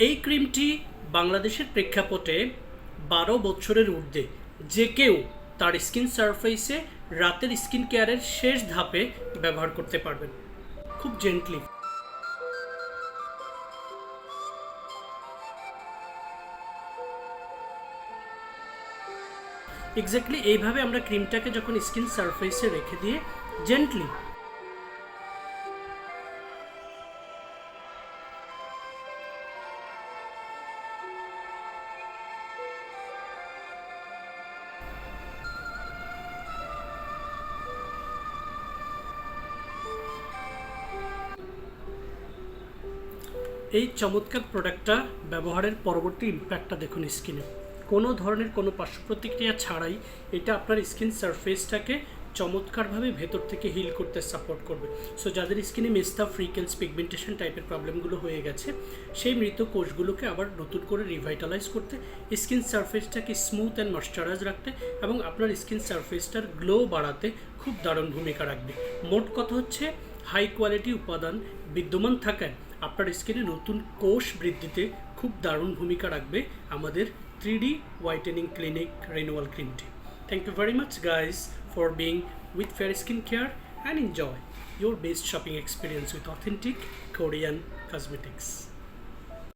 এই ক্রিমটি বাংলাদেশের প্রেক্ষাপটে 12 বছরের ঊর্ধ্বে যে কেউ তার স্কিন সারফেসে রাতের স্কিন কেয়ারের শেষ ধাপে ব্যবহার করতে পারবেন খুব জেন্টলি। এক্স্যাক্টলি এইভাবে আমরা ক্রিমটাকে যখন স্কিন সারফেসে রেখে দিয়ে জেন্টলি এই চমৎকার প্রোডাক্টটা ব্যবহারের পরবর্তী ইম্প্যাক্টটা দেখুন স্কিনে কোনো ধরনের কোনো পার্শ্ব প্রতিক্রিয়া ছাড়াই এটা আপনার স্কিন সারফেসটাকে চমৎকারভাবে ভেতর থেকে হিল করতে সাপোর্ট করবে। সো যাদের স্কিনে মেস্তা ফ্রিকেলস পিগমেন্টেশন টাইপের প্রবলেমগুলো হয়ে গেছে সেই মৃত কোষগুলোকে আবার নতুন করে রিভাইটালাইজ করতে, স্কিন সারফেসটাকে স্মুথ অ্যান্ড ময়শ্চারাইজ রাখতে এবং আপনার স্কিন সারফেসটার গ্লো বাড়াতে খুব দারুণ ভূমিকা রাখবে। মোট কথা হচ্ছে হাই কোয়ালিটি উপাদান বিদ্যমান থাকায় আপনার স্কিনে নতুন কোষ বৃদ্ধিতে খুব দারুণ ভূমিকা রাখবে আমাদের 3D whitening clinic renewal cream tea. Thank you very much guys for being with Fair Skin Care and enjoy your best shopping experience with authentic Korean cosmetics.